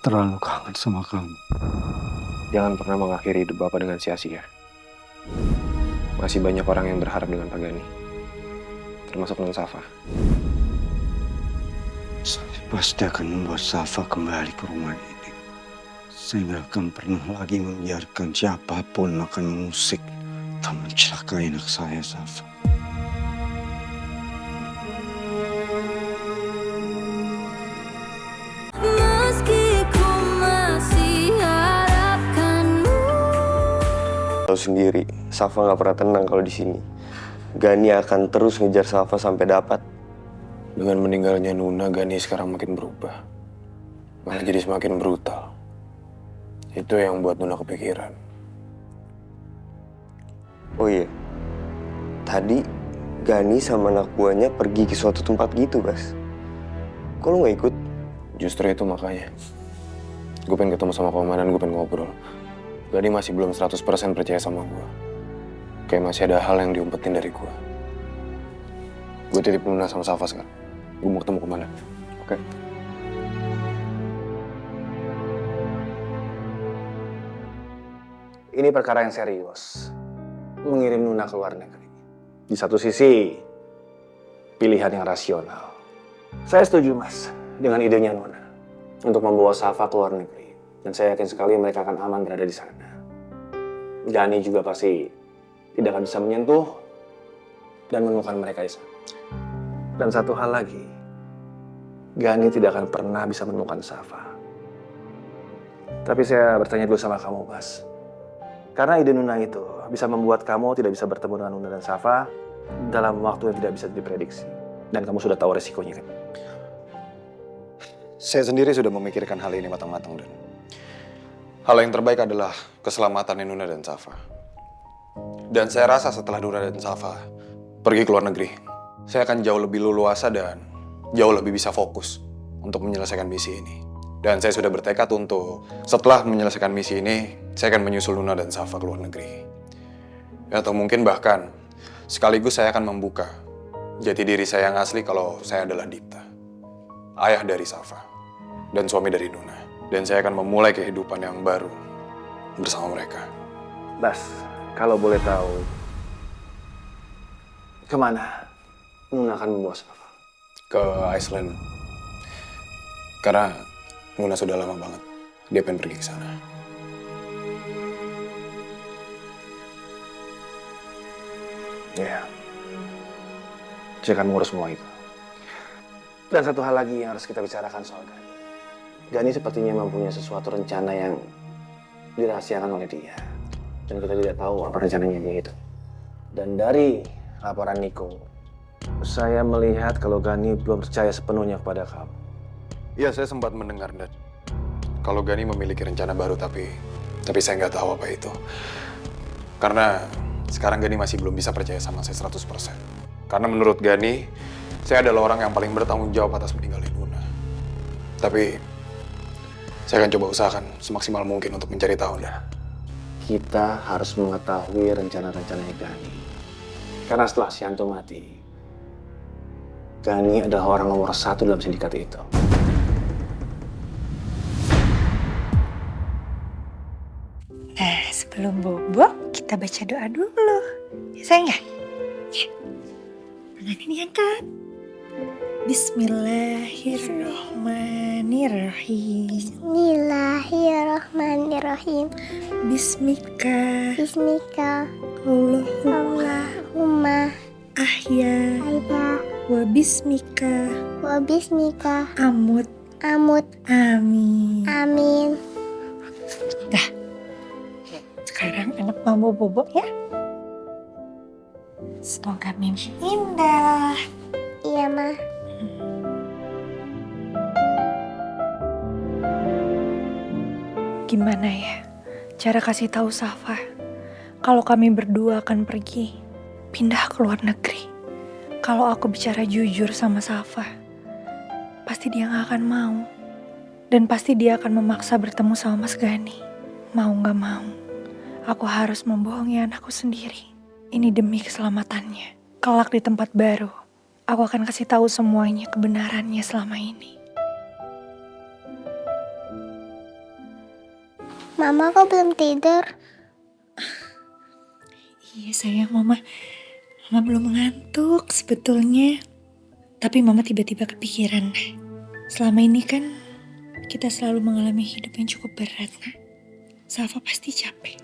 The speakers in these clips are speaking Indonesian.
terlalu kangen sama kamu. Jangan pernah mengakhiri hidup Bapak dengan sia-sia. Masih banyak orang yang berharap dengan Pak Gani. Termasuk Non Safa. Saya pasti akan membawa Safa kembali ke rumah ini. Saya nggak akan pernah lagi membiarkan siapapun makan musik atau mencelakai anak saya, Safa. Tahu sendiri, Safa nggak pernah tenang kalau di sini. Gani akan terus ngejar Safa sampai dapat. Dengan meninggalnya Nuna, Gani sekarang makin berubah. Malah jadi semakin brutal. Itu yang buat Nuna kepikiran. Oh iya, tadi Gani sama anak buahnya pergi ke suatu tempat gitu, Bas. Kok lu nggak ikut? Justru itu makanya. Gue pengen ketemu sama komandan, gue pengen ngobrol. Gani masih belum 100% percaya sama gue. Kayak masih ada hal yang diumpetin dari gue. Gue titip Nuna sama Safa sekarang. Gue mau ketemu komandan. Oke? Ini perkara yang serius. Mengirim Nuna ke luar negeri. Di satu sisi, pilihan yang rasional. Saya setuju, Mas, dengan idenya Nuna. Untuk membawa Safa ke luar negeri. Dan saya yakin sekali mereka akan aman berada di sana. Gani juga pasti tidak akan bisa menyentuh dan menemukan mereka di sana. Dan satu hal lagi, Gani tidak akan pernah bisa menemukan Safa. Tapi saya bertanya dulu sama kamu, Bas. Karena ide Nuna itu bisa membuat kamu tidak bisa bertemu dengan Nuna dan Safa dalam waktu yang tidak bisa diprediksi. Dan kamu sudah tahu resikonya, kan? Saya sendiri sudah memikirkan hal ini matang-matang, dan hal yang terbaik adalah keselamatan Nuna dan Safa. Dan saya rasa setelah Nuna dan Safa pergi ke luar negeri, saya akan jauh lebih leluasa dan jauh lebih bisa fokus untuk menyelesaikan misi ini. Dan saya sudah bertekad untuk setelah menyelesaikan misi ini, saya akan menyusul Nuna dan Safa ke luar negeri. Atau mungkin bahkan sekaligus saya akan membuka jati diri saya yang asli kalau saya adalah Dipta, ayah dari Safa dan suami dari Nuna. Dan saya akan memulai kehidupan yang baru bersama mereka. Bas, kalau boleh tahu, kemana Nuna akan membawa Safa? Ke Iceland. Karena Nuna sudah lama banget dia pengen pergi ke sana. Ya, saya akan mengurus semua itu. Dan satu hal lagi yang harus kita bicarakan soal Gani. Gani sepertinya mempunyai sesuatu rencana yang dirahasiakan oleh dia. Dan kita tidak tahu apa rencananya dia itu. Dan dari laporan Niko, saya melihat kalau Gani belum percaya sepenuhnya kepada kamu. Iya, saya sempat mendengar, Dad. Kalau Gani memiliki rencana baru, tapi saya nggak tahu apa itu. Karena sekarang Gani masih belum bisa percaya sama saya 100%. Karena menurut Gani, saya adalah orang yang paling bertanggung jawab atas meninggalnya Nuna. Tapi saya akan coba usahakan semaksimal mungkin untuk mencari tahu, dah. Kita harus mengetahui rencana-rencana Gani. Karena setelah Sianto mati, Gani adalah orang nomor 1 dalam sindikat itu. Nah, sebelum bobo, kita baca doa dulu. Ya, sayang ya? Ya. Tangannya diangkat. Bismillahirrahmanirrahim. Bismillahirrahmanirrahim. Bismika. Bismika. Allahumma ahya. Ayah. Wa bismika. Wa bismika. Amut. Amut. Amin. Amin. Dah. Sekarang anak mau bobo ya. Semoga mimpi indah. Iya, Ma. Gimana ya cara kasih tahu Safa kalau kami berdua akan pergi pindah ke luar negeri? Kalau aku bicara jujur sama Safa, pasti dia gak akan mau. Dan pasti dia akan memaksa bertemu sama Mas Gani. Mau gak mau, aku harus membohongi anakku sendiri. Ini demi keselamatannya. Kelak di tempat baru, aku akan kasih tahu semuanya kebenarannya selama ini. Mama kok belum tidur? Iya sayang, Mama belum ngantuk sebetulnya. Tapi Mama tiba-tiba kepikiran. Selama ini kan kita selalu mengalami hidup yang cukup berat. Safa pasti capek.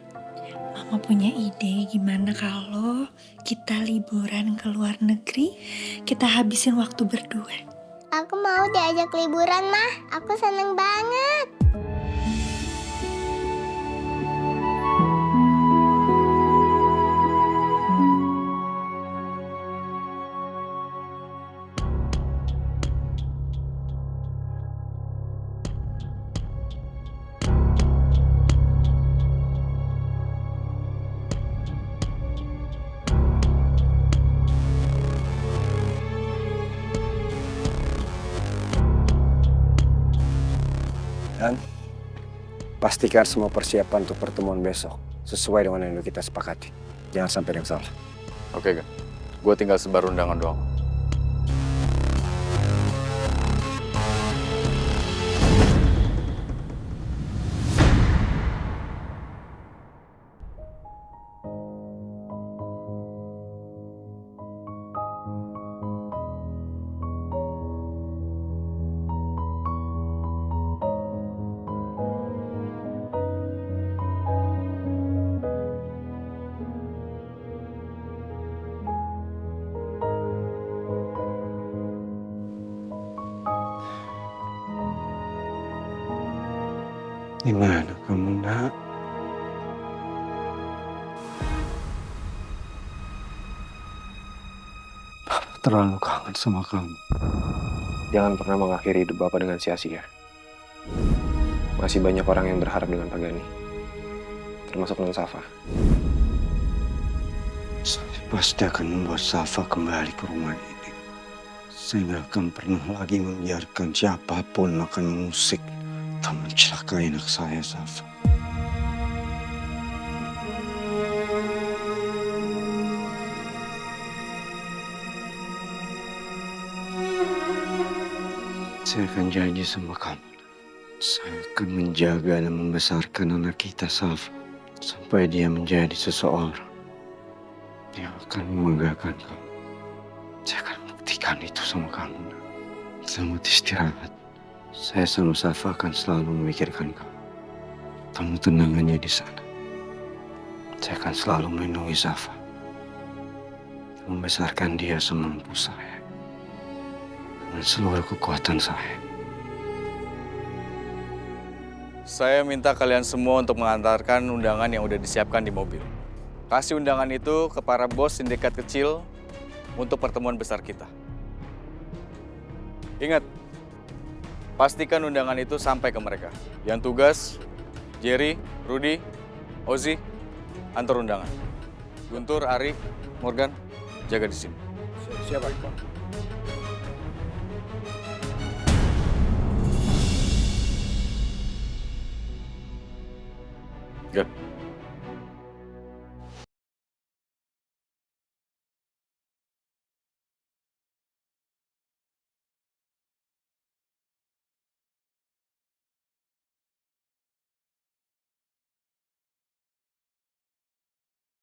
Mama punya ide gimana kalau kita liburan ke luar negeri, kita habisin waktu berdua. Aku mau diajak liburan, Mah. Aku seneng banget. Dan pastikan semua persiapan untuk pertemuan besok sesuai dengan yang kita sepakati. Jangan sampai ada yang salah. Oke, Gan. Gue tinggal sebar undangan doang. Di mana kamu, Nak? Papa terlalu kangen sama kamu. Jangan pernah mengakhiri hidup Bapak dengan sia-sia. Masih banyak orang yang berharap dengan Pak Gani. Termasuk Non Safa. Saya pasti akan membawa Safa kembali ke rumah ini. Saya nggak akan pernah lagi membiarkan siapapun akan mengusik atau mencelakai anak saya, Safa. Saya akan janji sama kamu. Saya akan menjaga dan membesarkan anak kita, Safa, sampai dia menjadi seseorang yang akan membanggakan kamu. Saya akan buktikan itu sama kamu. Selamat istirahat. Saya sama Safa akan selalu memikirkan kamu. Kamu tenang aja di sana. Saya akan selalu melindungi Safa. Membesarkan dia semampu saya. Dengan seluruh kekuatan saya. Saya minta kalian semua untuk mengantarkan undangan yang udah disiapkan di mobil. Kasih undangan itu ke para bos sindikat kecil untuk pertemuan besar kita. Ingat, pastikan undangan itu sampai ke mereka. Yang tugas, Jerry, Rudy, Ozzy, antar undangan. Guntur, Ari, Morgan, jaga di sini. Siapa? Good.